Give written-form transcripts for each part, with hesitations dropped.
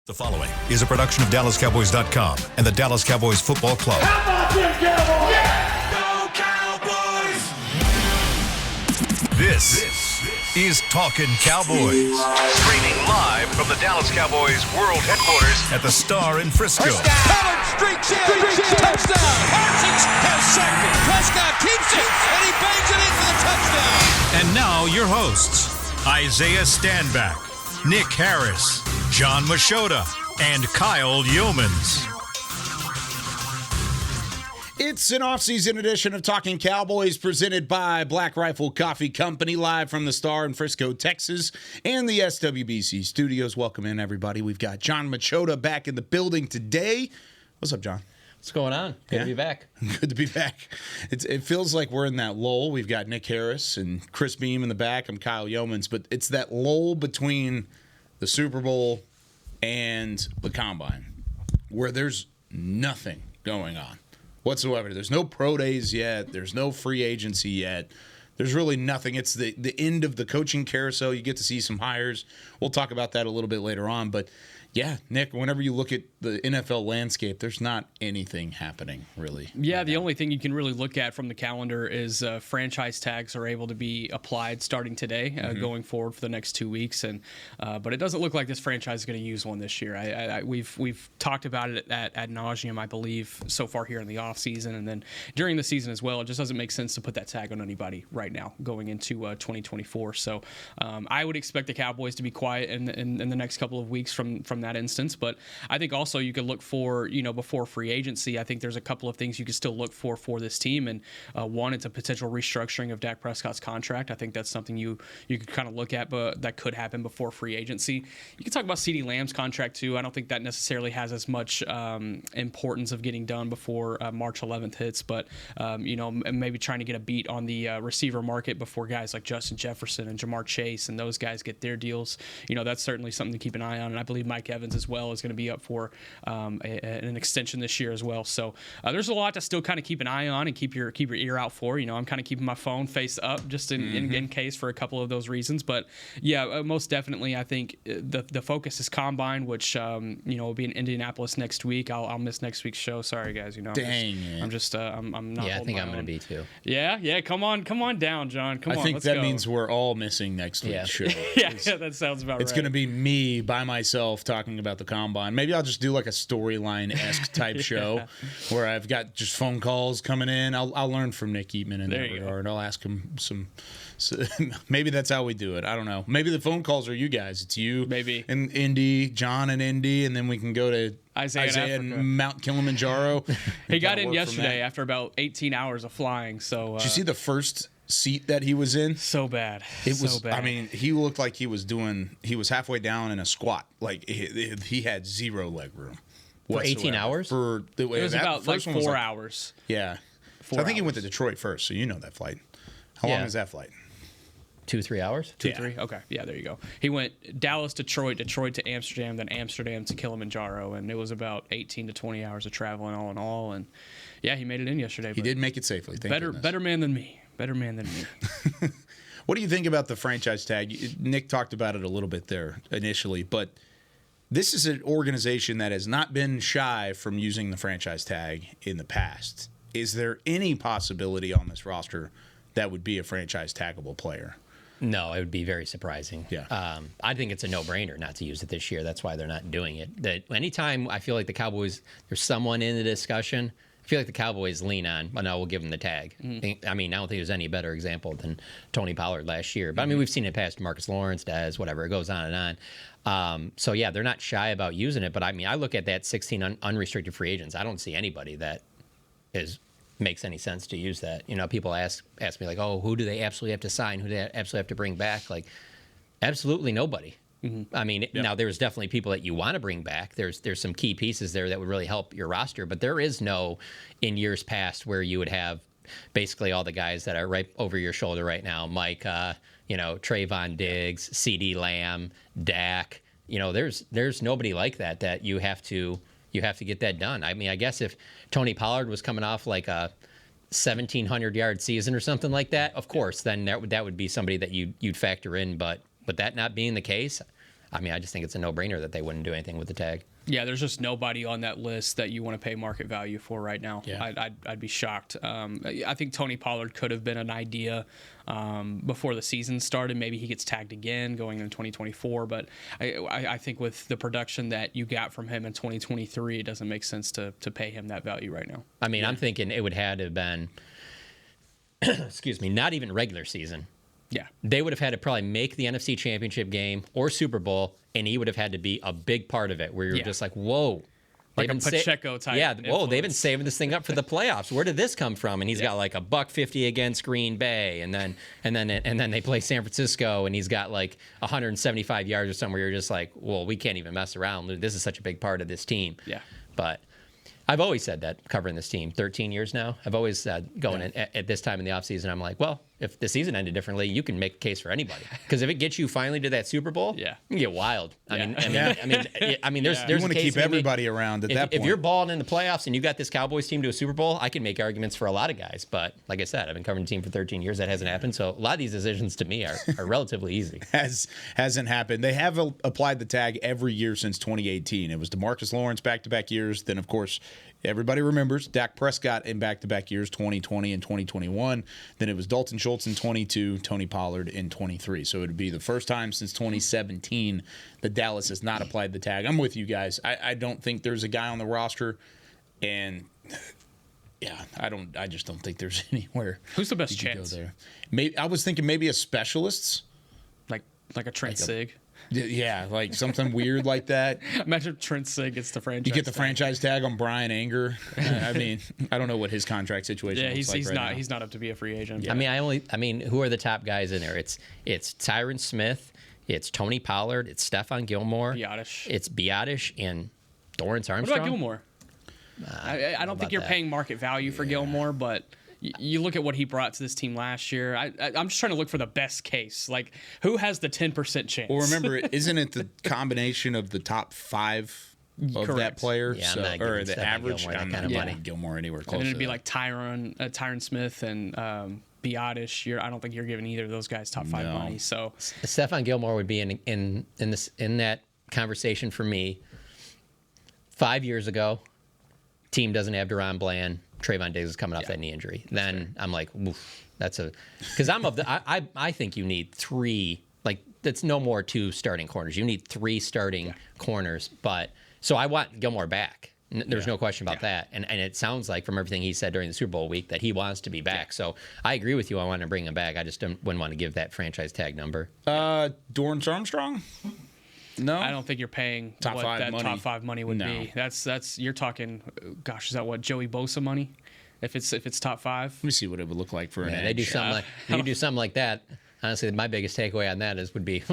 The following is a production of DallasCowboys.com and the Dallas Cowboys Football Club. How about them Cowboys? Yeah! Go Cowboys! This is Talkin Cowboys. Streaming live from the Dallas Cowboys World Headquarters at the Star in Frisco. Pollard streaks in. Touchdown. Parsons has sacked it. Prescott keeps it, and he bangs it in for the touchdown. And now your hosts, Isaiah Stanback, Nick Harris, John Machota, and Kyle Yeomans. It's an off-season edition of Talkin Cowboys presented by Black Rifle Coffee Company, live from the Star in Frisco, Texas, and the SWBC studios. Welcome in, everybody. We've got John Machota back in the building today. What's up, John? What's going on? Good to be back. Good to be back. It feels like we're in that lull. We've got Nick Harris and Chris Beam in the back. I'm Kyle Yeomans, but it's that lull between the Super Bowl and the Combine where there's nothing going on whatsoever. There's no pro days yet. There's no free agency yet. There's really nothing. It's the end of the coaching carousel. You get to see some hires. We'll talk about that a little bit later on. But, yeah, Nick, whenever you look at the NFL landscape, there's not anything happening, really. Yeah, the only thing you can really look at from the calendar is franchise tags are able to be applied starting today, going forward for the next 2 weeks. And but it doesn't look like this franchise is going to use one this year. We've talked about it ad nauseum, I believe, so far here in the offseason. And then during the season as well, it just doesn't make sense to put that tag on anybody right now going into 2024. So I would expect the Cowboys to be quiet in the next couple of weeks from that instance. But I think also you could look for, before free agency, I think there's a couple of things you could still look for this team. And one, it's a potential restructuring of Dak Prescott's contract. I think that's something you could kind of look at, but that could happen before free agency. You can talk about CeeDee Lamb's contract too. I don't think that necessarily has as much importance of getting done before March 11th hits, but maybe trying to get a beat on the receiver market before guys like Justin Jefferson and Jamar Chase and those guys get their deals. That's certainly something to keep an eye on. And I believe Mike Evans as well is going to be up for an extension this year as well. So there's a lot to still kind of keep an eye on and keep your ear out for. I'm kind of keeping my phone face up just in case for a couple of those reasons. But yeah, most definitely, I think the focus is Combine, which will be in Indianapolis next week. I'll miss next week's show. Sorry guys. I'm not. Yeah, I think I'm going to be too. Yeah. Come on down, John. Come on. I think let's that go. means we're all missing next week's show. yeah, that sounds about right. It's going to be me by myself talking about the Combine. Maybe I'll just do like a storyline-esque type show where I've got just phone calls coming in. I'll learn from Nick Eatman in that regard. I'll ask him some. So maybe that's how we do it. I don't know. Maybe the phone calls are you guys. It's you, maybe, and Indy, John and Indy, and then we can go to Isaiah and Mount Kilimanjaro. He got in yesterday after about 18 hours of flying. So did you see the first seat that he was in? So bad. It was. So bad. I mean, he looked like he was halfway down in a squat. Like he had zero leg room. For 18 hours? It was about like 4 hours. Yeah. So I think he went to Detroit first, so you know that flight. How long is that flight? 2-3 hours? 2-3? Okay. Yeah, there you go. He went Dallas, Detroit to Amsterdam, then Amsterdam to Kilimanjaro, and it was about 18 to 20 hours of traveling all in all. And yeah, he made it in yesterday. He did make it safely. Better man than me. Better man than me. What do you think about the franchise tag? Nick talked about it a little bit there initially, but this is an organization that has not been shy from using the franchise tag in the past. Is there any possibility on this roster that would be a franchise taggable player? No, it would be very surprising. Yeah. I think it's a no-brainer not to use it this year. That's why they're not doing it. That anytime I feel like the Cowboys, there's someone in the discussion, I feel like the Cowboys lean on, well, no, we'll give them the tag. I mean, I don't think there's any better example than Tony Pollard last year. But, I mean, we've seen it past Marcus Lawrence, Dez, whatever. It goes on and on. So, yeah, they're not shy about using it. But, I mean, I look at that 16 unrestricted free agents. I don't see anybody that makes any sense to use that. People ask me, like, oh, who do they absolutely have to sign? Who do they absolutely have to bring back? Like, absolutely nobody. I mean, now there's definitely people that you want to bring back. There's some key pieces there that would really help your roster, but there is no, in years past, where you would have basically all the guys that are right over your shoulder right now, Micah, Trayvon Diggs, CeeDee Lamb, Dak. There's nobody like that you have to get that done. I mean, I guess if Tony Pollard was coming off like a 1,700-yard season or something like that, of course, then that would be somebody that you'd factor in. But with that not being the case, I mean, I just think it's a no-brainer that they wouldn't do anything with the tag. Yeah, there's just nobody on that list that you want to pay market value for right now. Yeah. I'd be shocked. I think Tony Pollard could have been an idea before the season started. Maybe he gets tagged again going into 2024. But I think with the production that you got from him in 2023, it doesn't make sense to pay him that value right now. I mean, I'm thinking it would have to have been, excuse me, not even regular season. Yeah. They would have had to probably make the NFC Championship game or Super Bowl, and he would have had to be a big part of it, where you're just like, whoa. Like a Pacheco type. Yeah, whoa, they've been influence. saving this thing up for the playoffs. Where did this come from? And he's got like $150 against Green Bay, and then they play San Francisco, and he's got like 175 yards or something, where you're just like, well, we can't even mess around. This is such a big part of this team. Yeah. But I've always said that, covering this team, 13 years now. I've always said, going in, at this time in the offseason, I'm like, well, if the season ended differently, you can make a case for anybody. Because if it gets you finally to that Super Bowl, you can get wild. I mean, there's You want a to case keep everybody around at that point. If you're balling in the playoffs and you got this Cowboys team to a Super Bowl, I can make arguments for a lot of guys. But like I said, I've been covering the team for 13 years. That hasn't happened. So a lot of these decisions to me are relatively easy. Hasn't happened. They have applied the tag every year since 2018. It was DeMarcus Lawrence back-to-back years. Then, of course, everybody remembers Dak Prescott in back-to-back years, 2020 and 2021. Then it was Dalton Schultz in 22, Tony Pollard in 23. So it would be the first time since 2017 that Dallas has not applied the tag. I'm with you guys. I don't think there's a guy on the roster, and I just don't think there's anywhere. Who's the best you could chance? go there. Maybe I was thinking maybe a specialist. Like a Trent Sig. Yeah, like something weird like that. Imagine Trent Sig gets the franchise. You get the tag. franchise tag on Brian Anger. I mean, I don't know what his contract situation Yeah, looks he's like right now. he's not up to be a free agent. Yeah. I mean, who are the top guys in there? It's Tyron Smith, it's Tony Pollard, it's Stephon Gilmore, Biotish. it's Biotish and Dorrance Armstrong. What about Gilmore? I don't think you're that. paying market value for Gilmore, but you look at what he brought to this team last year. I'm just trying to look for the best case. Like, who has the 10% chance? Well, remember, isn't it the combination of the top 5 of Correct. that player? Yeah, I'm not or giving the Stephon average. Gilmore that I'm kind not of giving money. Gilmore anywhere close. And then it'd to be that. like Tyron Smith and Biotish. I don't think you're giving either of those guys top 5 No. money. So Stephon Gilmore would be in that conversation for me. 5 years ago, team doesn't have Deron Bland. Trayvon Diggs is coming off that knee injury. Then I'm like, oof, because I think you need 3. Like, that's no more 2 starting corners. You need 3 starting corners. But so I want Gilmore back. There's no question about that. And it sounds like from everything he said during the Super Bowl week that he wants to be back. So I agree with you. I want to bring him back. I just wouldn't want to give that franchise tag number. Dorrance Armstrong? No, I don't think you're paying Top what 5 that money. top 5 money would No. be. That's you're talking. Gosh, is that what Joey Bosa money? If it's top 5. Let me see what it would look like for an Yeah, edge. they do something like you do something like that. Honestly, my biggest takeaway on that would be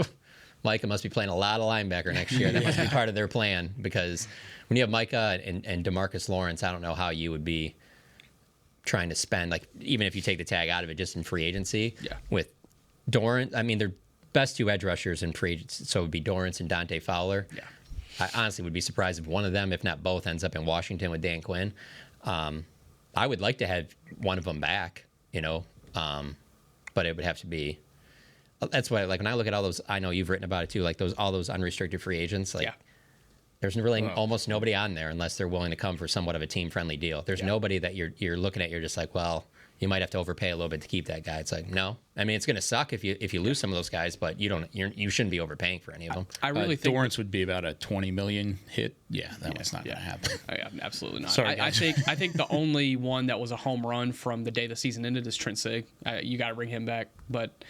Micah must be playing a lot of linebacker next year. That must be part of their plan, because when you have Micah and DeMarcus Lawrence, I don't know how you would be trying to spend, like, even if you take the tag out of it just in free agency. Yeah. With Dorrance, I mean, they're best 2 edge rushers in free agency, so it would be Dorrance and Dante Fowler. Yeah. I honestly would be surprised if one of them, if not both, ends up in Washington with Dan Quinn. I would like to have one of them back, but it would have to be. That's why, like, when I look at all those, I know you've written about it too, like all those unrestricted free agents. Like, there's really almost nobody on there unless they're willing to come for somewhat of a team-friendly deal. There's nobody that you're looking at. You're just like, well, you might have to overpay a little bit to keep that guy. It's like, no. I mean, it's going to suck if you lose some of those guys, but you shouldn't be overpaying for any of them. I really think Dorrance would be about a $20 million hit. Yeah, that one's not going to happen. Absolutely not. Sorry, I guys. think the only one that was a home run from the day the season ended is Trent Sig. You got to bring him back, but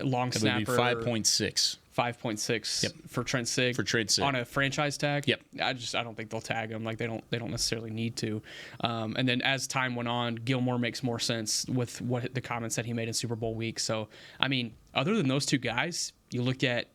long It would be snapper 5.6. 5.6 for Trent Sig. For Trent Sig. On a franchise tag. Yep. I don't think they'll tag him. Like, they don't necessarily need to. And then as time went on, Gilmore makes more sense with what the comments that he made in Super Bowl week. So I mean, other than those 2 guys, you look at.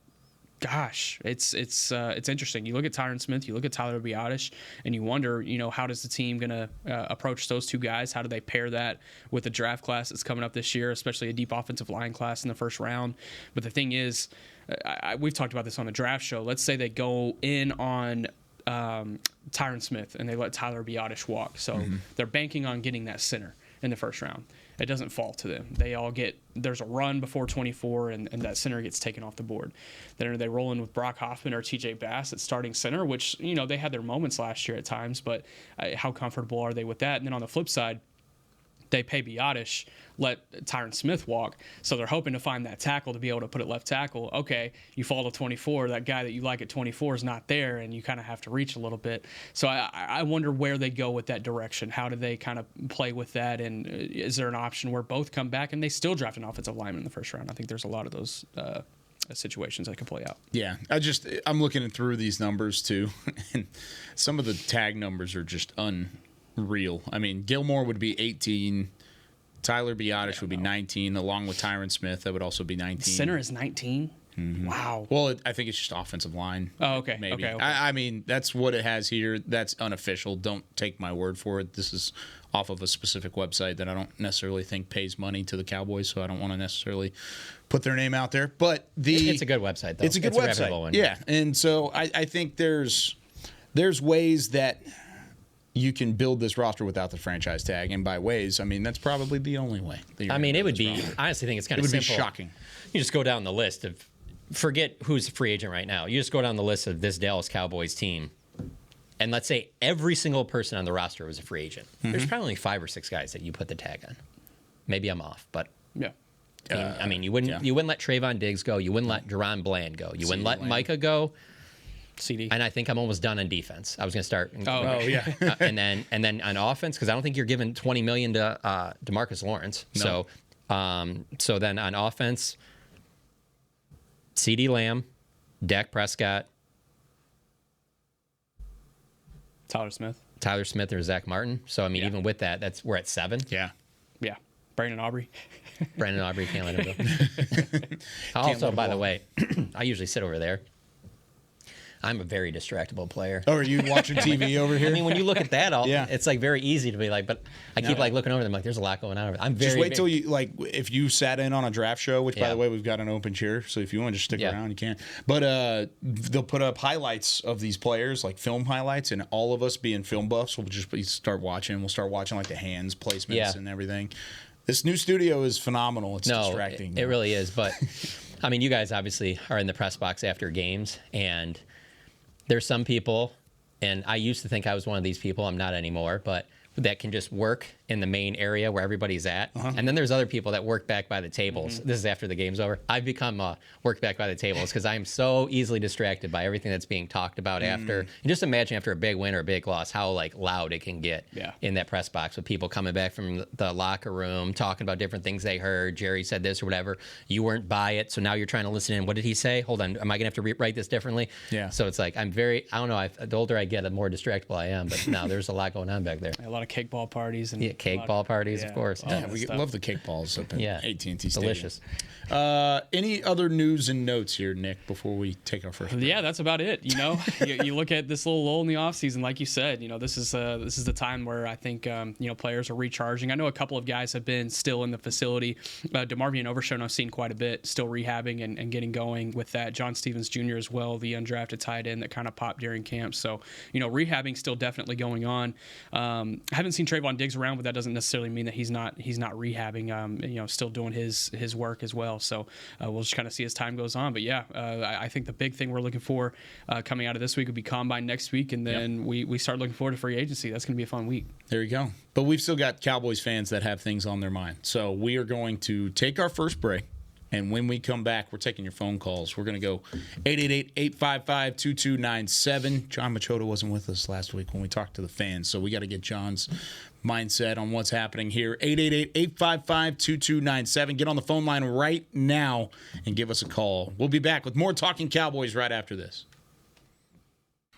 Gosh, it's interesting. You look at Tyron Smith, you look at Tyler Biotish, and you wonder, how does the team gonna approach those 2 guys? How do they pair that with the draft class that's coming up this year, especially a deep offensive line class in the first round? But the thing is, we've talked about this on the draft show. Let's say they go in on Tyron Smith and they let Tyler Biotish walk. So they're banking on getting that center. in the first round. It doesn't fall to them. They all there's a run before 24, and that center gets taken off the board. Then they roll in with Brock Hoffman or TJ Bass at starting center, which, they had their moments last year at times, but how comfortable are they with that? And then on the flip side, they pay Biotish, let Tyron Smith walk, so they're hoping to find that tackle to be able to put at left tackle. Okay, you fall to 24, that guy that you like at 24 is not there, and you kind of have to reach a little bit. So I wonder where they go with that direction. How do they kind of play with that, and is there an option where both come back and they still draft an offensive lineman in the first round? I think there's a lot of those situations that can play out. Yeah, I'm looking through these numbers too, and some of the tag numbers are just unreal. I mean, Gilmore would be 18. Tyler Biotish would be 19, along with Tyron Smith. That would also be 19. Center is 19? Mm-hmm. Wow. Well, I think it's just offensive line. Oh, okay. Maybe. Okay. I mean, that's what it has here. That's unofficial. Don't take my word for it. This is off of a specific website that I don't necessarily think pays money to the Cowboys, so I don't want to necessarily put their name out there. But it's a good website, though. It's a good website. reputable one. Yeah, and so I think there's ways that you can build this roster without the franchise tag, and by ways, I mean that's probably the only way. I mean, it would be. I honestly think it's kind of simple. It would be shocking. You just go down the list of. Forget who's a free agent right now. You just go down the list of this Dallas Cowboys team, and let's say every single person on the roster was a free agent. Mm-hmm. There's probably only 5 or 6 guys that you put the tag on. Maybe I'm off, but yeah. I mean, you wouldn't let Trayvon Diggs go. You wouldn't let Deron Bland go. You wouldn't let Micah go. CD. And I think I'm almost done on defense. I was going to start. Yeah. and then on offense, because I don't think you're giving $20 million to DeMarcus Lawrence. No. So then on offense, CeeDee Lamb, Dak Prescott, Tyler Smith or Zach Martin. So I mean, even with that, we're at 7. Yeah. Yeah. Brandon Aubrey. Can't let him go. Also, by the way, I usually sit over there. I'm a very distractible player. Oh, are you watching TV over here? I mean, when you look at that, Yeah. it's like very easy to be like, but I keep like looking over them like there's a lot going on. I'm very just wait till you if you sat in on a draft show, which by Yeah. the way we've got an open chair, so if you want to just stick Yeah. around, you can. But they'll put up highlights of these players, like film highlights, and all of us being film buffs will just start watching. We'll start watching like the hands placements and everything. This new studio is phenomenal. It's distracting. It really is. But I mean, you guys obviously are in the press box after games, and there's some people, and I used to think I was one of these people. I'm not anymore, but that can just work in the main area where everybody's at. And then there's other people that work back by the tables. This is after the game's over. I've become work back by the tables because I'm so easily distracted by everything that's being talked about after. And just imagine after a big win or a big loss, how loud it can get in that press box with people coming back from the locker room, talking about different things they heard. Jerry said this or whatever. You weren't by it, so now you're trying to listen in. What did he say? Hold on, am I going to have to write this differently? Yeah. So it's like I don't know, the older I get, the more distractible I am. But now there's a lot going on back there. A lot of cake ball parties. And cake ball parties, of course. Yeah, we love the cake balls up at AT&T Stadium. Delicious. Any other news and notes here, Nick, before we take our first break? Yeah, that's about it. You look at this little lull in the offseason, like you said, this is the time where I think players are recharging. I know a couple of guys have been still in the facility. DeMarvion Overshown I've seen quite a bit, still rehabbing and getting going with that. John Stevens Jr. as well, the undrafted tight end that kind of popped during camp. So, rehabbing still definitely going on. I haven't seen Trayvon Diggs around, but that doesn't necessarily mean that he's not rehabbing. Still doing his work as well. So we'll just kind of see as time goes on. But yeah, I think the big thing we're looking for coming out of this week would be Combine next week, and then we start looking forward to free agency. That's going to be a fun week. There you go. But we've still got Cowboys fans that have things on their mind. So we are going to take our first break. And when we come back, we're taking your phone calls. We're going to go 888-855-2297. John Machota wasn't with us last week when we talked to the fans, so we got to get John's mindset on what's happening here. 888-855-2297. Get on the phone line right now and give us a call. We'll be back with more Talking Cowboys right after this.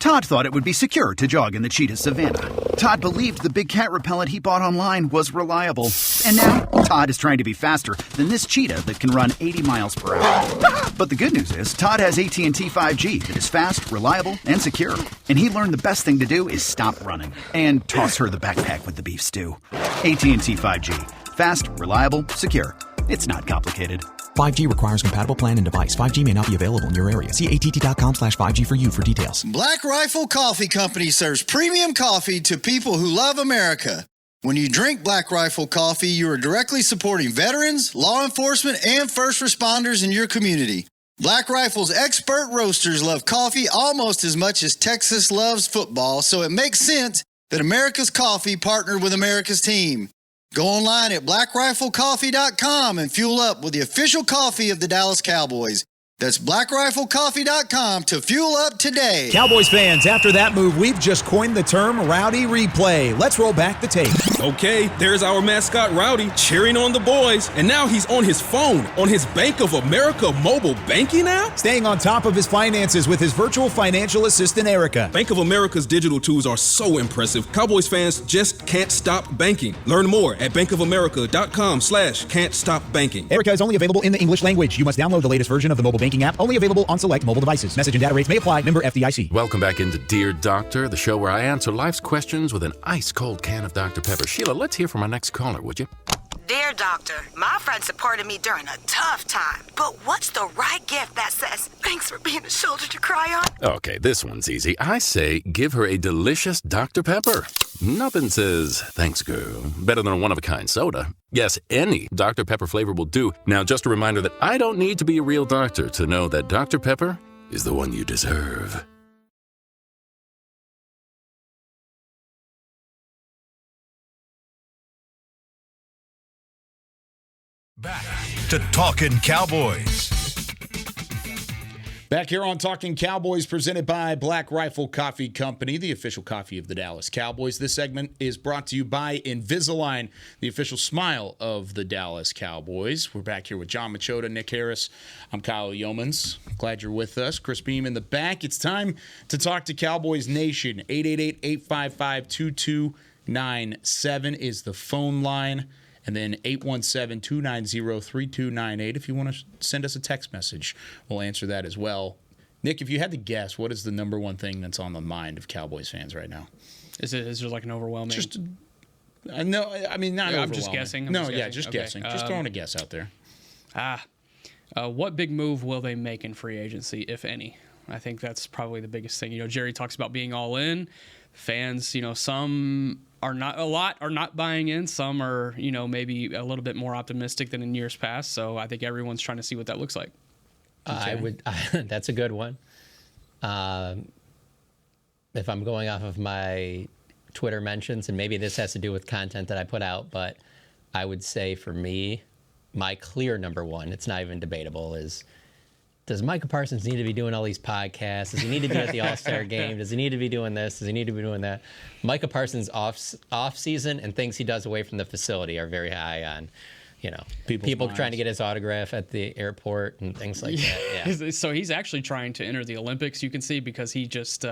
Todd thought it would be secure to jog in the cheetah savanna. Todd believed the big cat repellent he bought online was reliable. And now, Todd is trying to be faster than this cheetah that can run 80 miles per hour. But the good news is, Todd has AT&T 5G that is fast, reliable, and secure. And he learned the best thing to do is stop running and toss her the backpack with the beef stew. AT&T 5G. Fast, reliable, secure. It's not complicated. 5G requires compatible plan and device. 5G may not be available in your area. See att.com/5G for you for details. Black Rifle Coffee Company serves premium coffee to people who love America. When you drink Black Rifle coffee, you are directly supporting veterans, law enforcement, and first responders in your community. Black Rifle's expert roasters love coffee almost as much as Texas loves football, so it makes sense that America's Coffee partnered with America's team. Go online at blackriflecoffee.com and fuel up with the official coffee of the Dallas Cowboys. That's blackriflecoffee.com to fuel up today. Cowboys fans, after that move, we've just coined the term Rowdy Replay. Let's roll back the tape. Okay, there's our mascot Rowdy cheering on the boys. And now he's on his phone, on his Bank of America mobile banking app? Staying on top of his finances with his virtual financial assistant, Erica. Bank of America's digital tools are so impressive. Cowboys fans just can't stop banking. Learn more at bankofamerica.com/can't-stop-banking. Erica is only available in the English language. You must download the latest version of the mobile banking app, only available on select mobile devices. Message and data rates may apply. Member FDIC. Welcome back into Dear Doctor, the show where I answer life's questions with an ice-cold can of Dr. Pepper. Sheila, let's hear from our next caller, would you? Dear Doctor, my friend supported me during a tough time, but what's the right gift that says, thanks for being a shoulder to cry on? Okay, this one's easy. I say give her a delicious Dr. Pepper. Nothing says, thanks, girl, better than a one-of-a-kind soda. Yes, any Dr. Pepper flavor will do. Now, just a reminder that I don't need to be a real doctor to know that Dr. Pepper is the one you deserve. Back to Talkin Cowboys. Back here on Talking Cowboys, presented by Black Rifle Coffee Company, the official coffee of the Dallas Cowboys. This segment is brought to you by Invisalign, the official smile of the Dallas Cowboys. We're back here with John Machota, Nick Harris. I'm Kyle Yeomans. Glad you're with us. Chris Beam in the back. It's time to talk to Cowboys Nation. 888-855-2297 is the phone line. And then 817-290-3298 if you want to send us a text message. We'll answer that as well. Nick, if you had to guess, what is the number one thing that's on the mind of Cowboys fans right now? Is there like an overwhelming? No, I mean, not overwhelming. I'm just guessing. Just guessing. Just throwing a guess out there. What big move will they make in free agency, if any? I think that's probably the biggest thing. Jerry talks about being all in. Fans, some are not buying in. Some are, maybe a little bit more optimistic than in years past. So I think everyone's trying to see what that looks like. That's a good one. If I'm going off of my Twitter mentions, and maybe this has to do with content that I put out, but I would say for me, my clear number one, it's not even debatable, is does Micah Parsons need to be doing all these podcasts? Does he need to be at the All-Star game? Does he need to be doing this? Does he need to be doing that? Micah Parsons off season and things he does away from the facility are very high on, people trying to get his autograph at the airport and things like that. Yeah. So he's actually trying to enter the Olympics, you can see, because he just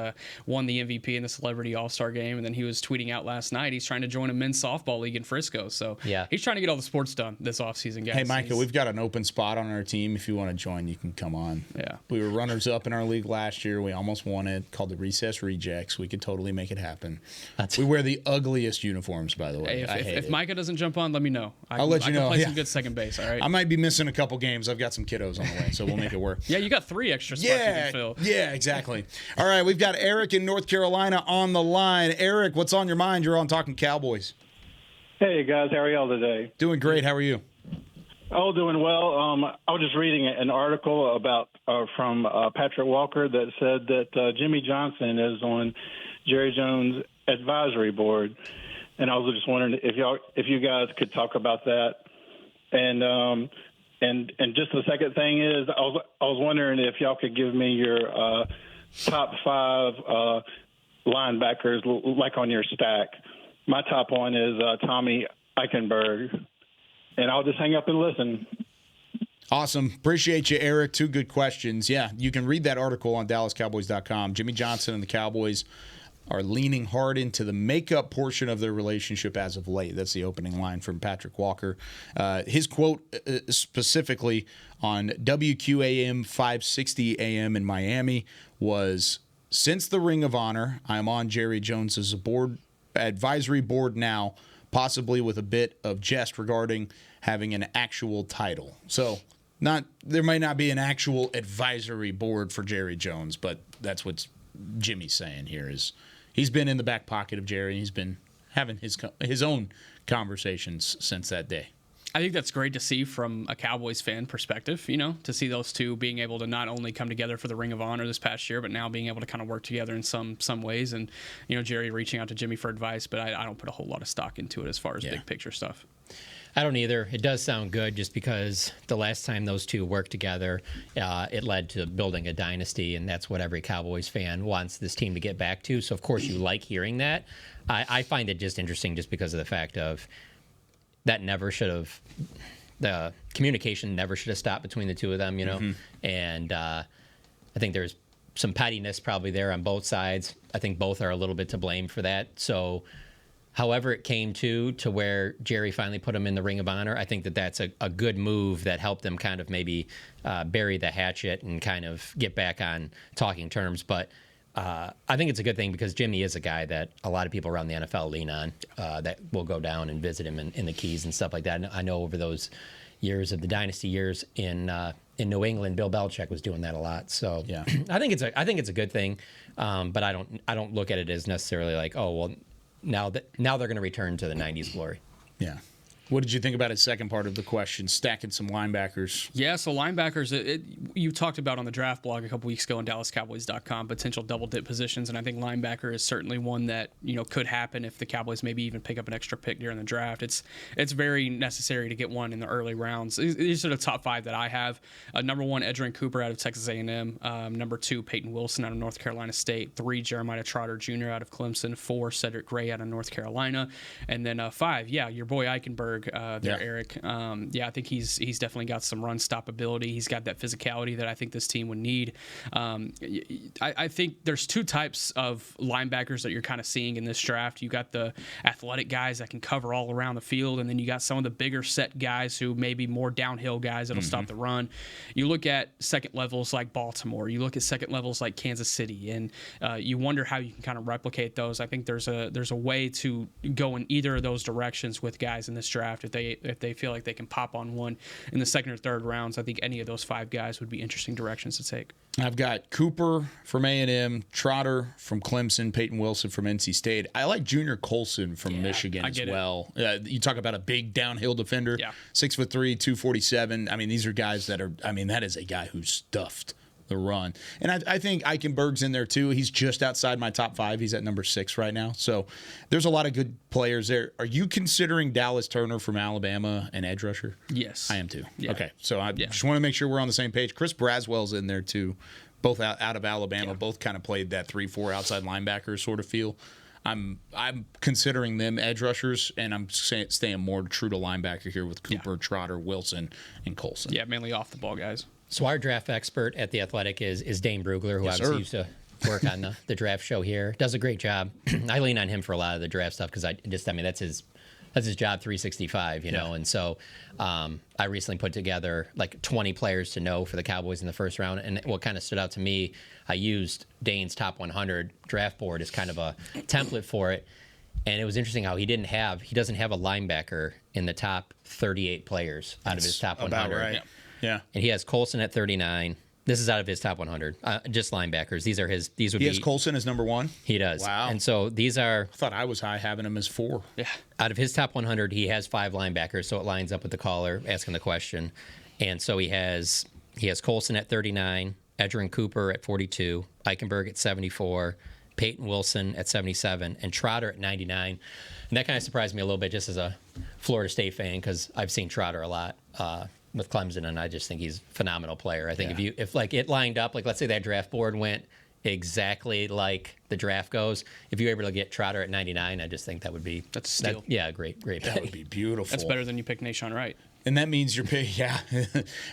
won the MVP in the Celebrity All-Star Game, and then he was tweeting out last night he's trying to join a men's softball league in Frisco. So he's trying to get all the sports done this offseason, guys. Hey, Micah, we've got an open spot on our team. If you want to join, you can come on. Yeah. We were runners-up in our league last year. We almost won it, called the Recess Rejects. We could totally make it happen. We wear the ugliest uniforms, by the way. Hey, if Micah doesn't jump on, let me know. I'll let you know. I can play some good second base. All right. I might be missing a couple games. I've got some kiddos on the way, so we'll make it work. Yeah, you got 3 extra spots you can fill. Yeah, exactly. All right, we've got Eric in North Carolina on the line. Eric, what's on your mind? You're on Talking Cowboys. Hey, guys. How are y'all today? Doing great. How are you? Oh, doing well. I was just reading an article about from Patrick Walker that said that Jimmy Johnson is on Jerry Jones' advisory board, and I was just wondering if you guys could talk about that. And just the second thing is, I was wondering if y'all could give me your top 5 linebackers, like on your stack. My top one is Tommy Eichenberg, and I'll just hang up and listen. Awesome. Appreciate you, Eric. 2 good questions. Yeah, you can read that article on DallasCowboys.com. Jimmy Johnson and the Cowboys are leaning hard into the makeup portion of their relationship as of late. That's the opening line from Patrick Walker. His quote specifically on WQAM 560 AM in Miami was, "Since the Ring of Honor, I'm on Jerry Jones's advisory board now, possibly with a bit of jest regarding having an actual title." So there might not be an actual advisory board for Jerry Jones, but that's what Jimmy's saying here is he's been in the back pocket of Jerry. He's been having his own conversations since that day. I think that's great to see from a Cowboys fan perspective, to see those two being able to not only come together for the Ring of Honor this past year, but now being able to kind of work together in some ways. And, Jerry reaching out to Jimmy for advice, but I don't put a whole lot of stock into it as far as big picture stuff. I don't either. It does sound good just because the last time those two worked together, it led to building a dynasty, and that's what every Cowboys fan wants this team to get back to. So, of course, you like hearing that. I find it just interesting just because of the fact of that the communication never should have stopped between the two of them, And I think there's some pettiness probably there on both sides. I think both are a little bit to blame for that. So however it came to where Jerry finally put him in the Ring of Honor, I think that's a good move that helped them kind of maybe bury the hatchet and kind of get back on talking terms. But I think it's a good thing because Jimmy is a guy that a lot of people around the NFL lean on, that will go down and visit him in the Keys and stuff like that. And I know over those years of the dynasty years in New England, Bill Belichick was doing that a lot. So yeah, I think it's a good thing, but I don't look at it as necessarily like, oh well, now they're going to return to the '90s glory. Yeah. What did you think about his second part of the question, stacking some linebackers? Yeah, so linebackers, you talked about on the draft blog a couple weeks ago on DallasCowboys.com, potential double-dip positions, and I think linebacker is certainly one that could happen if the Cowboys maybe even pick up an extra pick during the draft. It's very necessary to get one in the early rounds. These are the top 5 that I have. Number 1, Edgerrin Cooper out of Texas A&M. Number 2, Peyton Wilson out of North Carolina State. 3, Jeremiah Trotter Jr. out of Clemson. 4, Cedric Gray out of North Carolina. And then 5, your boy Eichenberg. Eric. I think he's definitely got some run stoppability. He's got that physicality that I think this team would need. I think there's 2 types of linebackers that you're kind of seeing in this draft. You got the athletic guys that can cover all around the field, and then you got some of the bigger set guys who may be more downhill guys that'll stop the run. You look at second levels like Baltimore. You look at second levels like Kansas City, and you wonder how you can kind of replicate those. I think there's a way to go in either of those directions with guys in this draft. If they feel like they can pop on one in the second or third rounds, I think any of those 5 guys would be interesting directions to take. I've got Cooper from A&M, Trotter from Clemson, Peyton Wilson from NC State. I like Junior Colson from Michigan as well. You talk about a big downhill defender, 6'3", 247. I mean, these are guys that are. I mean, that is a guy who's stuffed the run. And I think Eichenberg's in there too. He's just outside my top 5. He's at number 6 right now. So there's a lot of good players there. Are you considering Dallas Turner from Alabama an edge rusher? Yes. I am too. Yeah. Okay. So I just want to make sure we're on the same page. Chris Braswell's in there too. Both out of Alabama. Both kind of played that 3-4 outside linebacker sort of feel. I'm considering them edge rushers, and I'm staying more true to linebacker here with Cooper, Trotter, Wilson, and Colson. Yeah, mainly off the ball guys. So our draft expert at The Athletic is Dane Brugler, who obviously used to work on the draft show here. Does a great job. I lean on him for a lot of the draft stuff because that's his job 365, you know. And so I recently put together like 20 players to know for the Cowboys in the first round. And what kind of stood out to me, I used Dane's top 100 draft board as kind of a template for it. And it was interesting how he doesn't have a linebacker in the top 38 players out of his top 100. About right. Yeah. And he has Colson at 39. This is out of his top 100. Just linebackers. These would be. He has Colson as number 1? He does. Wow. And so these are. I thought I was high having him as 4. Yeah. Out of his top 100, he has 5 linebackers, so it lines up with the caller asking the question. And so he has Colson at 39, Edgerrin Cooper at 42, Eichenberg at 74, Peyton Wilson at 77, and Trotter at 99. And that kind of surprised me a little bit just as a Florida State fan because I've seen Trotter a lot. With Clemson, and I just think he's a phenomenal player. I think if like it lined up, like let's say that draft board went exactly like the draft goes, if you were able to get Trotter at 99, I just think that would be that's a steal. Great. That would be beautiful. That's better than you pick Nahshon Wright. And that means you're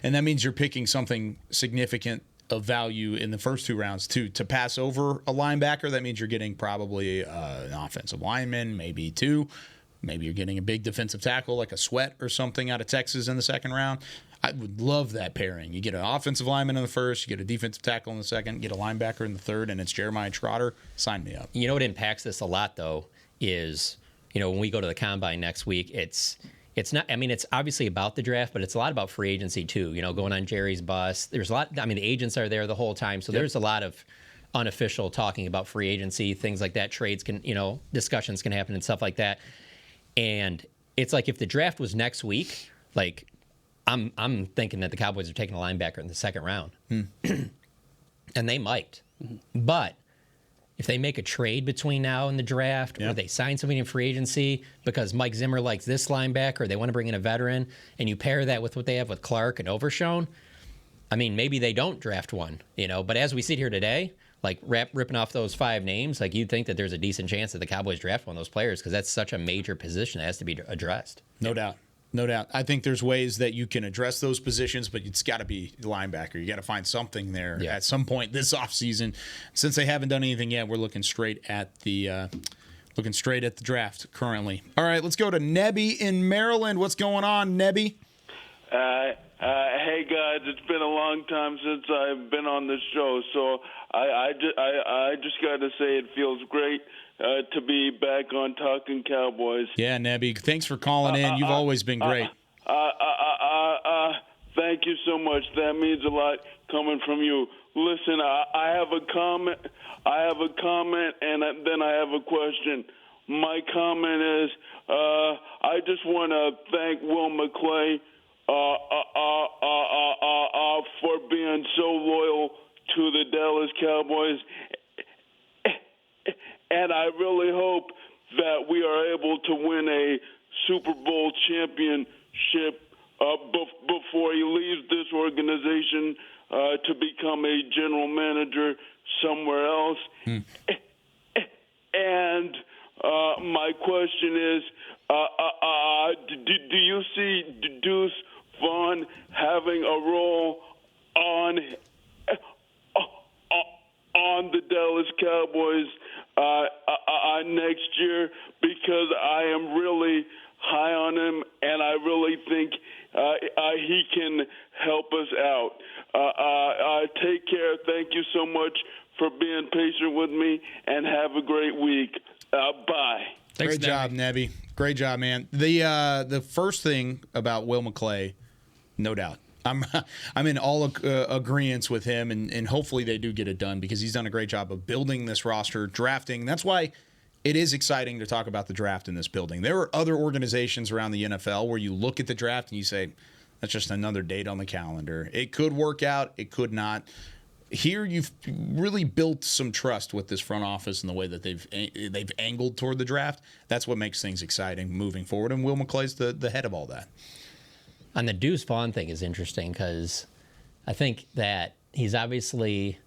and that means you're picking something significant of value in the first 2 rounds too. To pass over a linebacker, that means you're getting probably an offensive lineman, maybe 2. Maybe you're getting a big defensive tackle like a Sweat or something out of Texas in the second round. I would love that pairing. You get an offensive lineman in the first, you get a defensive tackle in the second, get a linebacker in the third, and it's Jeremiah Trotter. Sign me up. You know what impacts this a lot, though, is, when we go to the Combine next week, it's not, I mean, it's obviously about the draft, but it's a lot about free agency, too. Going on Jerry's bus. There's a lot, I mean, the agents are there the whole time, so there's a lot of unofficial talking about free agency, things like that. Trades can, discussions can happen and stuff like that. And it's like if the draft was next week, like I'm thinking that the Cowboys are taking a linebacker in the second round. And they might. But if they make a trade between now and the draft, or they sign somebody in free agency because Mike Zimmer likes this linebacker, they want to bring in a veteran, and you pair that with what they have with Clark and Overshown, I mean, maybe they don't draft one, But as we sit here today, like ripping off those 5 names, like you'd think that there's a decent chance that the Cowboys draft one of those players because that's such a major position that has to be addressed. No doubt. No doubt. I think there's ways that you can address those positions, but it's got to be linebacker. You got to find something there at some point this offseason. Since they haven't done anything yet, we're looking straight at the draft currently. All right, let's go to Nebby in Maryland. What's going on, Nebby? Hey guys, it's been a long time since I've been on this show, so I just got to say it feels great to be back on Talkin Cowboys. Yeah, Nebby, thanks for calling in. You've always been great. Thank you so much. That means a lot coming from you. Listen, I have a comment. And then I have a question. My comment is, I just want to thank Will McClay for being so loyal to the Dallas Cowboys. And I really hope that we are able to win a Super Bowl championship before he leaves this organization to become a general manager somewhere else. And my question is, do you see Deuce Vaughn having a role on the Dallas Cowboys next year? Because I am really high on him, and I really think he can help us out. Take care. Thank you so much for being patient with me, and have a great week. Bye. Thanks, Great job, Nebby. Great job, man. The first thing about Will McClay, no doubt. I'm in all agreeance with him, and hopefully they do get it done because he's done a great job of building this roster, drafting. That's why it is exciting to talk about the draft in this building. There are other organizations around the NFL where you look at the draft and you say, that's just another date on the calendar. It could work out. It could not. Here, you've really built some trust with this front office and the way that they've angled toward the draft. That's what makes things exciting moving forward, and Will McClay's the head of all that. On the Deuce Vaughn thing is interesting because I think that he's obviously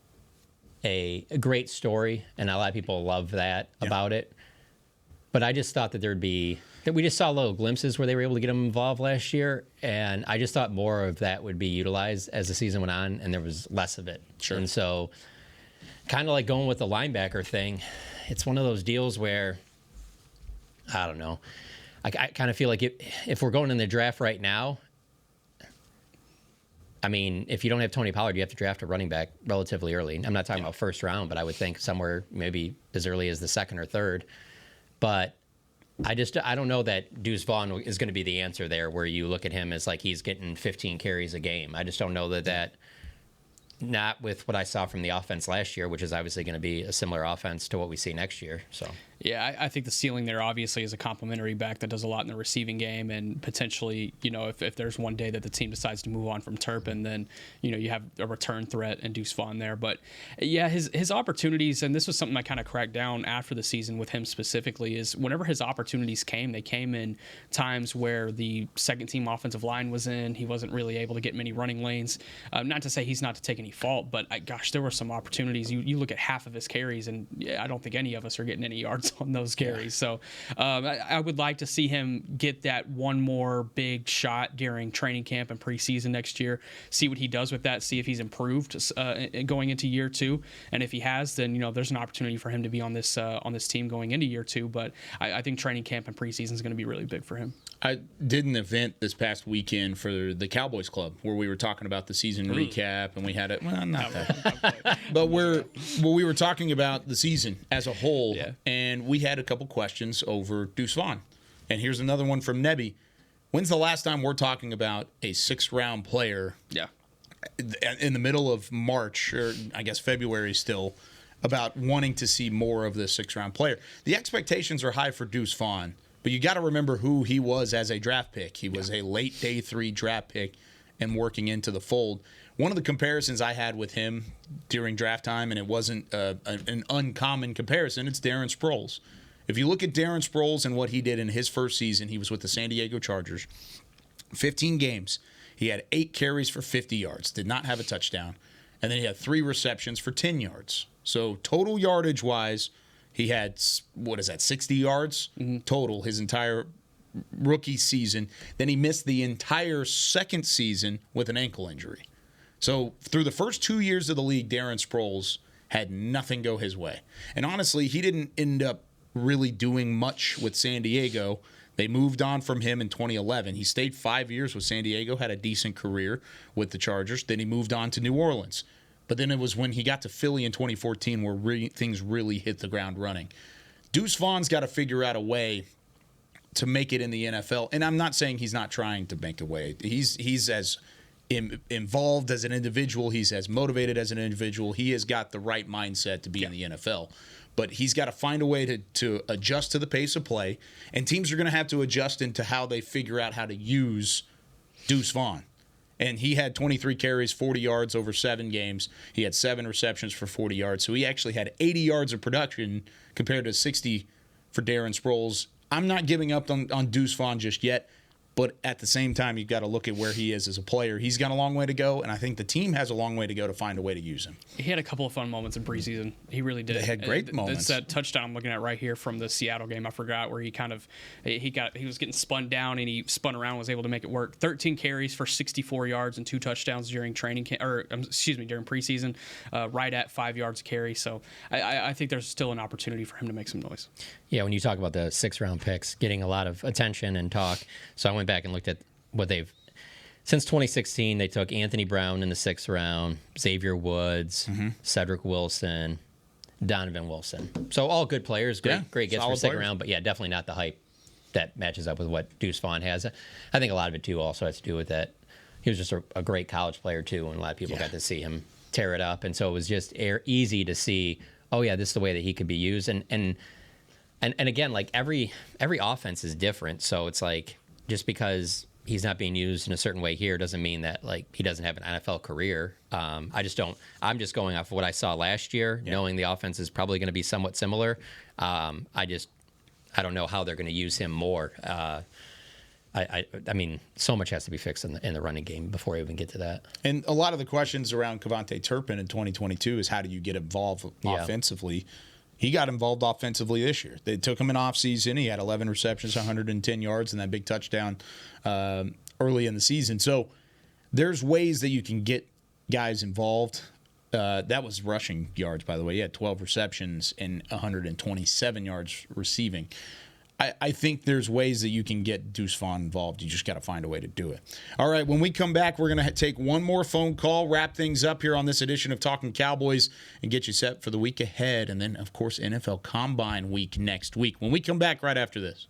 a great story, and a lot of people love that about it. But I just thought that we just saw little glimpses where they were able to get him involved last year, and I just thought more of that would be utilized as the season went on, and there was less of it. Sure. And so, kind of like going with the linebacker thing, it's one of those deals where, I don't know, I kind of feel like if we're going in the draft right now, I mean, if you don't have Tony Pollard, you have to draft a running back relatively early. I'm not talking about first round, but I would think somewhere maybe as early as the second or third. But I don't know that Deuce Vaughn is going to be the answer there, where you look at him as like he's getting 15 carries a game. I just don't know that not with what I saw from the offense last year, which is obviously going to be a similar offense to what we see next year. So. Yeah, I think the ceiling there obviously is a complimentary back that does a lot in the receiving game, and potentially, if there's one day that the team decides to move on from Turpin, then, you have a return threat and Deuce Vaughn there. But yeah, his opportunities, and this was something I kind of cracked down after the season with him specifically, is whenever his opportunities came, they came in times where the second team offensive line was in. He wasn't really able to get many running lanes. Not to say he's not to take any fault, but there were some opportunities. You look at half of his carries, and I don't think any of us are getting any yards on those carries. So I would like to see him get that one more big shot during training camp and preseason next year, see what he does with that, see if he's improved going into year 2. And if he has, then, there's an opportunity for him to be on this team going into year 2. But I think training camp and preseason is going to be really big for him. I did an event this past weekend for the Cowboys Club where we were talking about the season recap, and we had it. Well, not that, but we were talking about the season as a whole, and we had a couple questions over Deuce Vaughn. And here's another one from Nebby. When's the last time we're talking about a 6th-round player? Yeah. In the middle of March, or I guess February still, about wanting to see more of this 6th-round player. The expectations are high for Deuce Vaughn. But you got to remember who he was as a draft pick. He was a late day 3 draft pick and working into the fold. One of the comparisons I had with him during draft time, and it wasn't an uncommon comparison, it's Darren Sproles. If you look at Darren Sproles and what he did in his first season, he was with the San Diego Chargers. 15 games. He had 8 carries for 50 yards, did not have a touchdown. And then he had 3 receptions for 10 yards. So total yardage-wise, he had, 60 yards total his entire rookie season. Then he missed the entire second season with an ankle injury. So through the first 2 years of the league, Darren Sproles had nothing go his way. And honestly, he didn't end up really doing much with San Diego. They moved on from him in 2011. He stayed 5 years with San Diego, had a decent career with the Chargers. Then he moved on to New Orleans. But then it was when he got to Philly in 2014 where things really hit the ground running. Deuce Vaughn's got to figure out a way to make it in the NFL. And I'm not saying he's not trying to make a way. He's as involved as an individual. He's as motivated as an individual. He has got the right mindset to be in the NFL. But he's got to find a way to adjust to the pace of play. And teams are going to have to adjust into how they figure out how to use Deuce Vaughn. And he had 23 carries, 40 yards over 7 games. He had 7 receptions for 40 yards. So he actually had 80 yards of production compared to 60 for Darren Sproles. I'm not giving up on Deuce Vaughn just yet. But at the same time, you've got to look at where he is as a player. He's got a long way to go, and I think the team has a long way to go to find a way to use him. He had a couple of fun moments in preseason. He really did. They had great moments. It's that touchdown I'm looking at right here from the Seattle game. I forgot where he was getting spun down and he spun around and was able to make it work. 13 carries for 64 yards and 2 touchdowns during during preseason, right at 5 yards a carry. So I think there's still an opportunity for him to make some noise. Yeah, when you talk about the 6th-round picks getting a lot of attention and talk, so I went back and looked at what since 2016, they took Anthony Brown in the 6th round, Xavier Woods, Cedric Wilson, Donovan Wilson. So all good players, great gets for 2nd round, but yeah, definitely not the hype that matches up with what Deuce Vaughn has. I think a lot of it, too, also has to do with that. He was just a great college player, too, and a lot of people got to see him tear it up. And so it was just easy to see, oh, yeah, this is the way that he could be used. And again, like every offense is different. So it's like just because he's not being used in a certain way here doesn't mean that like he doesn't have an NFL career. I'm just going off of what I saw last year, knowing the offense is probably going to be somewhat similar. I don't know how they're going to use him more. I mean, so much has to be fixed in the running game before we even get to that. And a lot of the questions around Kevontae Turpin in 2022 is how do you get involved offensively? He got involved offensively this year. They took him in offseason. He had 11 receptions, 110 yards, and that big touchdown early in the season. So there's ways that you can get guys involved. That was rushing yards, by the way. He had 12 receptions and 127 yards receiving. I think there's ways that you can get Deuce Vaughn involved. You just got to find a way to do it. All right, when we come back, we're going to take one more phone call, wrap things up here on this edition of Talkin Cowboys, and get you set for the week ahead. And then, of course, NFL Combine week next week. When we come back right after this.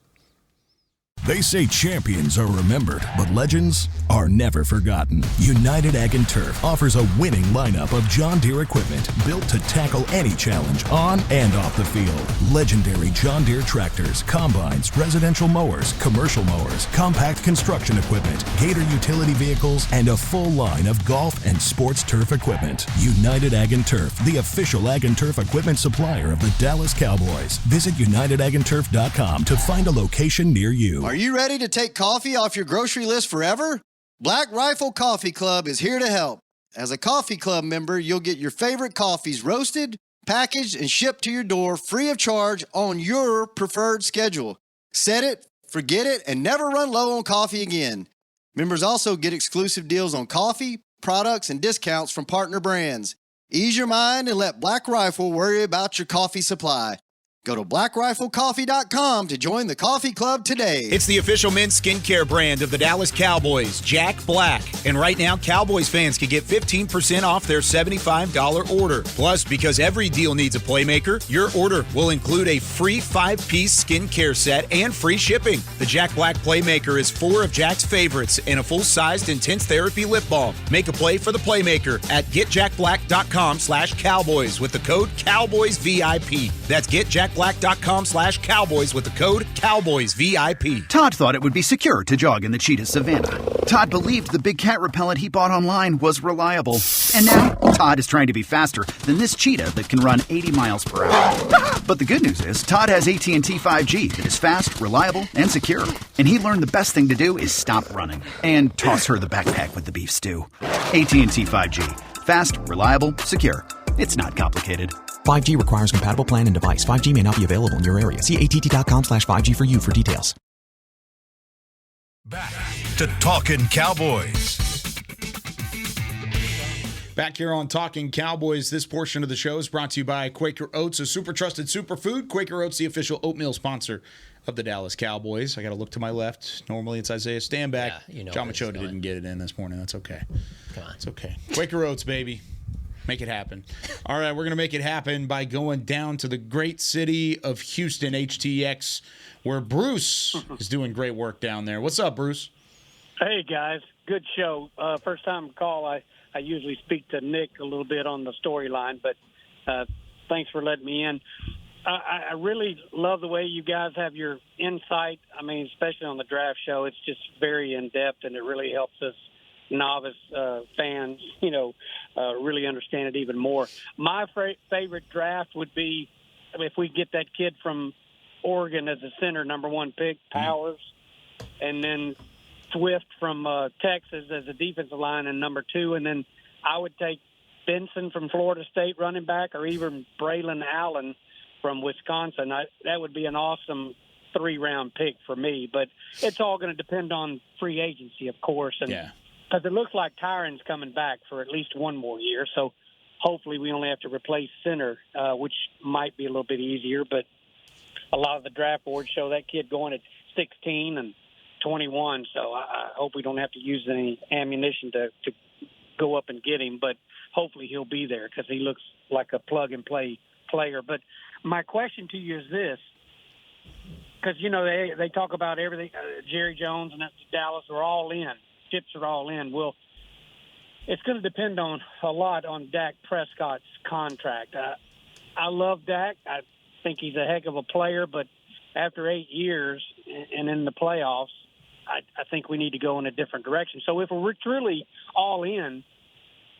They say champions are remembered, but legends are never forgotten. United Ag & Turf offers a winning lineup of John Deere equipment built to tackle any challenge on and off the field. Legendary John Deere tractors, combines, residential mowers, commercial mowers, compact construction equipment, Gator utility vehicles, and a full line of golf and sports turf equipment. United Ag & Turf, the official Ag & Turf equipment supplier of the Dallas Cowboys. Visit UnitedAgAndTurf.com to find a location near you. Are you ready to take coffee off your grocery list forever? Black Rifle Coffee Club is here to help. As a coffee club member, you'll get your favorite coffees roasted, packaged, and shipped to your door free of charge on your preferred schedule. Set it, forget it, and never run low on coffee again. Members also get exclusive deals on coffee, products, and discounts from partner brands. Ease your mind and let Black Rifle worry about your coffee supply. Go to blackriflecoffee.com to join the coffee club today. It's the official men's skincare brand of the Dallas Cowboys, Jack Black. And right now, Cowboys fans can get 15% off their $75 order. Plus, because every deal needs a playmaker, your order will include a free 5-piece skincare set and free shipping. The Jack Black Playmaker is 4 of Jack's favorites and a full-sized intense therapy lip balm. Make a play for the Playmaker at getjackblack.com/Cowboys with the code CowboysVIP. That's getjackblack.com/Cowboys jackblack.com/Cowboys with the code CowboysVIP. Todd thought it would be secure to jog in the cheetah savanna. Todd believed the big cat repellent he bought online was reliable. And now, Todd is trying to be faster than this cheetah that can run 80 miles per hour. But the good news is, Todd has AT&T 5G that is fast, reliable, and secure. And he learned the best thing to do is stop running and toss her the backpack with the beef stew. AT&T 5G. Fast, reliable, secure. It's not complicated. 5G requires compatible plan and device. 5G may not be available in your area. See att.com/5G for you for details. Back to Talkin Cowboys. Back here on Talking Cowboys, this portion of the show is brought to you by Quaker Oats, a super trusted superfood. Quaker Oats, the official oatmeal sponsor of the Dallas Cowboys. I got to look to my left. Normally it's Isaiah Standback. Yeah, John Machota didn't get it in this morning. That's okay. Come on. It's okay. Quaker Oats, baby. Make it happen. All right, we're going to make it happen by going down to the great city of Houston, HTX, where Bruce is doing great work down there. What's up, Bruce? Hey, guys. Good show. First time call. I usually speak to Nick a little bit on the storyline, but thanks for letting me in. I really love the way you guys have your insight. I mean, especially on the draft show, it's just very in-depth, and it really helps us novice fans, really understand it even more. My favorite draft would be if we get that kid from Oregon as a center, number 1 pick, Powers, and then Swift from Texas as a defensive line and number 2, and then I would take Benson from Florida State running back, or even Braylon Allen from Wisconsin. That would be an awesome 3-round pick for me, but it's all going to depend on free agency, of course, and because it looks like Tyron's coming back for at least one more year, so hopefully we only have to replace center, which might be a little bit easier, but a lot of the draft boards show that kid going at 16 and 21, so I hope we don't have to use any ammunition to go up and get him, but hopefully he'll be there because he looks like a plug-and-play player. But my question to you is this, because, they talk about everything, Jerry Jones and Dallas are all in. Chips are all in. Well, it's going to depend a lot on Dak Prescott's contract. I love Dak. I think he's a heck of a player, but after 8 years and in the playoffs, I think we need to go in a different direction. So if we're truly all in,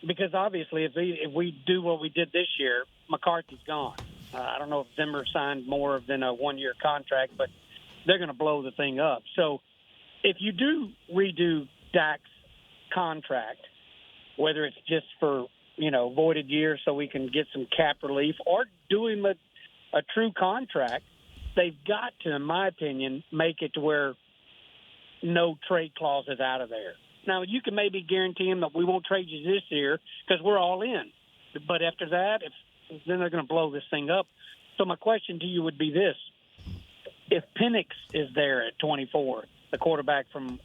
because obviously if we do what we did this year, McCarthy's gone. I don't know if Zimmer signed more than a 1-year contract, but they're going to blow the thing up. So if you do redo Dak's contract, whether it's just for, voided years so we can get some cap relief, or do him a true contract, they've got to, in my opinion, make it to where no trade clause is out of there. Now, you can maybe guarantee him that we won't trade you this year because we're all in. But after that, then they're going to blow this thing up. So my question to you would be this. If Penix is there at 24, the quarterback from,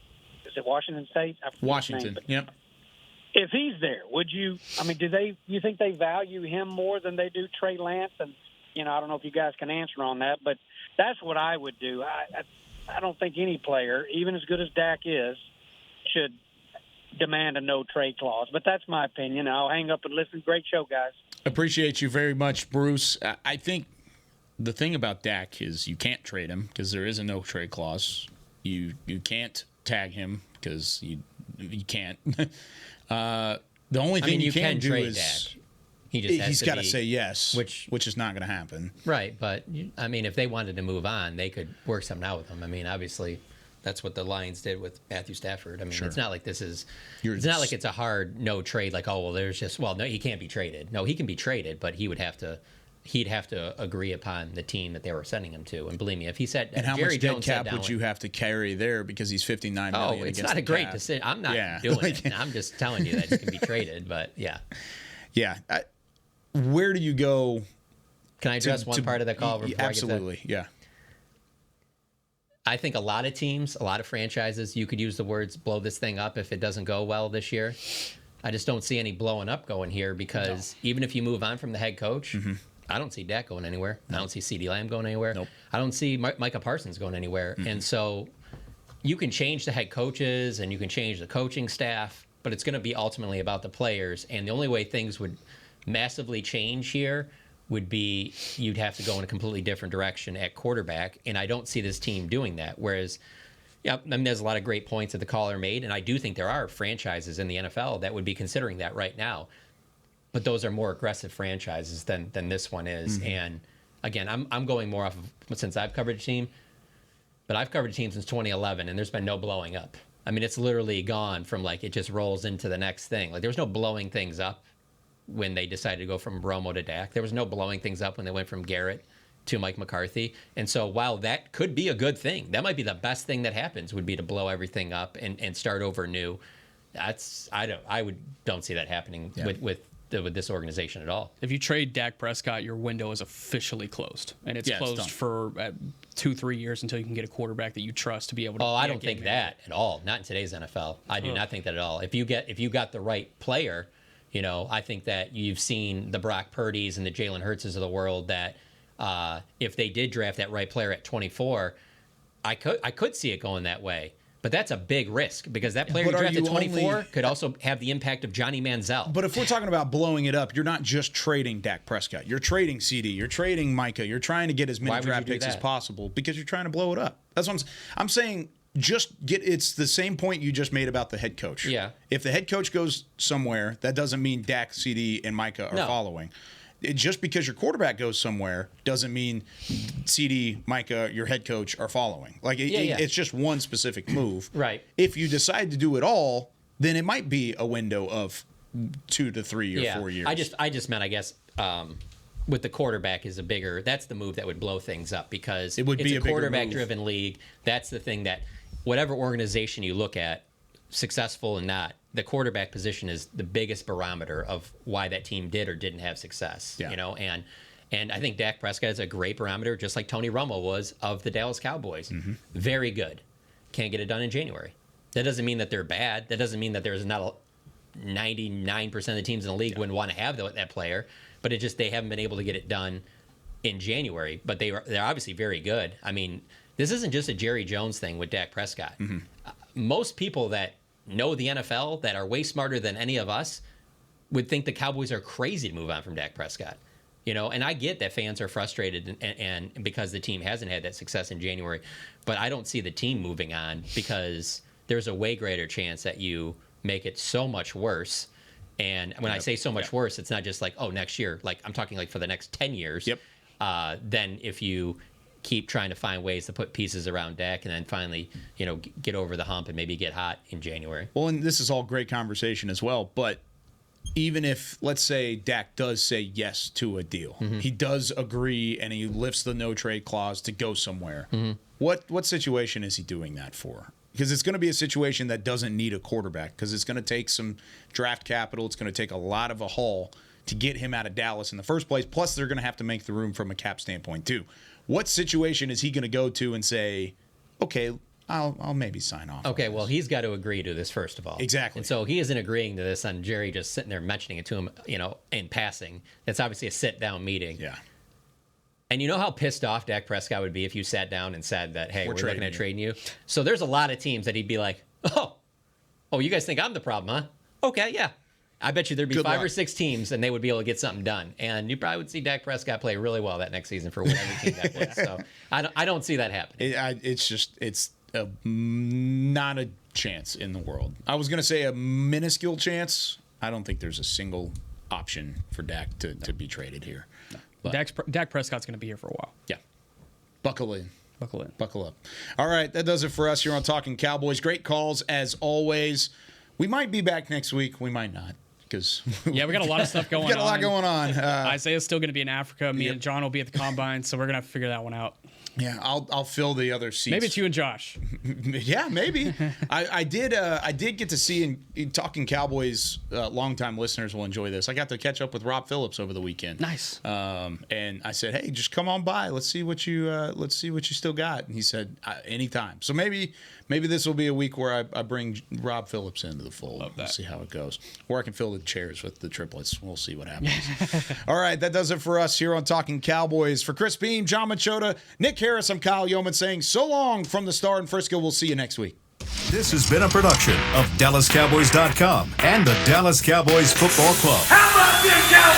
is it Washington State? Washington, yep. If he's there, do you think they value him more than they do Trey Lance? And, I don't know if you guys can answer on that, but that's what I would do. I don't think any player, even as good as Dak is, should demand a no-trade clause. But that's my opinion. I'll hang up and listen. Great show, guys. Appreciate you very much, Bruce. I think the thing about Dak is you can't trade him because there is a no-trade clause. You can't tag him because you can't. The only thing you can do is Dak. He's got to say yes, which is not going to happen. Right, but if they wanted to move on, they could work something out with him. Obviously, that's what the Lions did with Matthew Stafford. Sure. It's not like it's not like it's a hard no trade. Like, no, he can't be traded. No, he can be traded, but he'd have to agree upon the team that they were sending him to. And believe me, if he said, and how Jerry much dead Jones cap would you have to carry there because he's $59 million? It's not a great decision. I'm not doing it. I'm just telling you that he can be traded. But yeah. Where do you go? Can I address one part of the call? Absolutely, yeah. I think a lot of teams, a lot of franchises, you could use the words blow this thing up if it doesn't go well this year. I just don't see any blowing up going here because even if you move on from the head coach, I don't see Dak going anywhere. I don't see CeeDee Lamb going anywhere. I don't see Micah Parsons going anywhere. And so you can change the head coaches and you can change the coaching staff, but it's going to be ultimately about the players. And the only way things would massively change here would be you'd have to go in a completely different direction at quarterback, and I don't see this team doing that. Whereas, yeah, I mean, there's a lot of great points that the caller made, and I do think there are franchises in the NFL that would be considering that right now. But those are more aggressive franchises than this one is. Mm-hmm. And again, I'm going more off of since I've covered a team, but I've covered a team since 2011, and there's been no blowing up. I mean, it's literally gone from like it just rolls into the next thing. Like there was no blowing things up when they decided to go from Romo to Dak. There was no blowing things up when they went from Garrett to Mike McCarthy. And so while that could be a good thing, that might be the best thing that happens would be to blow everything up and start over new. I don't see that happening with this organization at all. If you trade Dak Prescott, your window is officially closed, and it's closed for 2-3 years until you can get a quarterback that you trust to be able to. Oh, I don't think that at all. Not in today's NFL. I do not think that at all. If you got the right player, I think that you've seen the Brock Purdy's and the Jalen Hurtses of the world that if they did draft that right player at 24, I could see it going that way. But that's a big risk because that player you drafted at 24 could also have the impact of Johnny Manziel. But if we're talking about blowing it up, you're not just trading Dak Prescott. You're trading CD. You're trading Micah. You're trying to get as many draft picks as possible because you're trying to blow it up. That's what I'm saying. It's the same point you just made about the head coach. Yeah. If the head coach goes somewhere, that doesn't mean Dak, CD, and Micah are following. Just because your quarterback goes somewhere doesn't mean CD, Micah, your head coach are following. It's just one specific move. Right. If you decide to do it all, then it might be a window of 2 to 3 or 4 years. I just meant, I guess, with the quarterback is that's the move that would blow things up because it's a quarterback-driven league. That's the thing that whatever organization you look at, successful and not, the quarterback position is the biggest barometer of why that team did or didn't have success. And I think Dak Prescott is a great barometer, just like Tony Romo was of the Dallas Cowboys. Mm-hmm. Very good. Can't get it done in January. That doesn't mean that they're bad. That doesn't mean that there's not 99% of the teams in the league wouldn't want to have that player, but they haven't been able to get it done in January. But they're obviously very good. I mean, this isn't just a Jerry Jones thing with Dak Prescott. Mm-hmm. Most people that know the NFL that are way smarter than any of us would think the Cowboys are crazy to move on from Dak Prescott. And I get that fans are frustrated and because the team hasn't had that success in January, but I don't see the team moving on because there's a way greater chance that you make it so much worse. And when I say so much worse, it's not just like, oh, next year, like I'm talking like for the next 10 years. Yep. Then if you keep trying to find ways to put pieces around Dak and then finally, get over the hump and maybe get hot in January. Well, and this is all great conversation as well, but even if, let's say, Dak does say yes to a deal, mm-hmm. he does agree and he lifts the no-trade clause to go somewhere, mm-hmm. what situation is he doing that for? Because it's going to be a situation that doesn't need a quarterback because it's going to take some draft capital. It's going to take a lot of a haul to get him out of Dallas in the first place. Plus, they're going to have to make the room from a cap standpoint, too. What situation is he going to go to and say, okay, I'll maybe sign off? Okay, well, he's got to agree to this, first of all. Exactly. And so he isn't agreeing to this on Jerry just sitting there mentioning it to him, in passing. That's obviously a sit-down meing. Yeah. And you know how pissed off Dak Prescott would be if you sat down and said that, hey, we're looking at trading you? So there's a lot of teams that he'd be like, oh, you guys think I'm the problem, huh? Okay, yeah. I bet you there'd be 5 or 6 teams, and they would be able to get something done. And you probably would see Dak Prescott play really well that next season for whatever team that was. So I don't see that happening. It's not a chance in the world. I was going to say a minuscule chance. I don't think there's a single option for Dak to be traded here. No. Dak Prescott's going to be here for a while. Yeah. Buckle in. Buckle up. All right, that does it for us here on Talkin Cowboys. Great calls as always. We might be back next week. We might not. Because we got a lot of stuff going on. We got a lot going on. Isaiah's still going to be in Africa. Me and John will be at the Combine, so we're going to have to figure that one out. Yeah, I'll fill the other seats. Maybe it's you and Josh. Yeah, maybe. I did get to see in Talkin Cowboys. Longtime listeners will enjoy this. I got to catch up with Rob Phillips over the weekend. Nice. And I said, hey, just come on by. Let's see what you still got. And he said, anytime. So maybe this will be a week where I bring Rob Phillips into the fold. Love that. We'll see how it goes. Or I can fill the chairs with the triplets. We'll see what happens. All right, that does it for us here on Talkin Cowboys. For Chris Beam, John Machota, Nick Harris, I'm Kyle Yeoman saying so long from the Star in Frisco. We'll see you next week. This has been a production of DallasCowboys.com and the Dallas Cowboys Football Club. How about them Cowboys?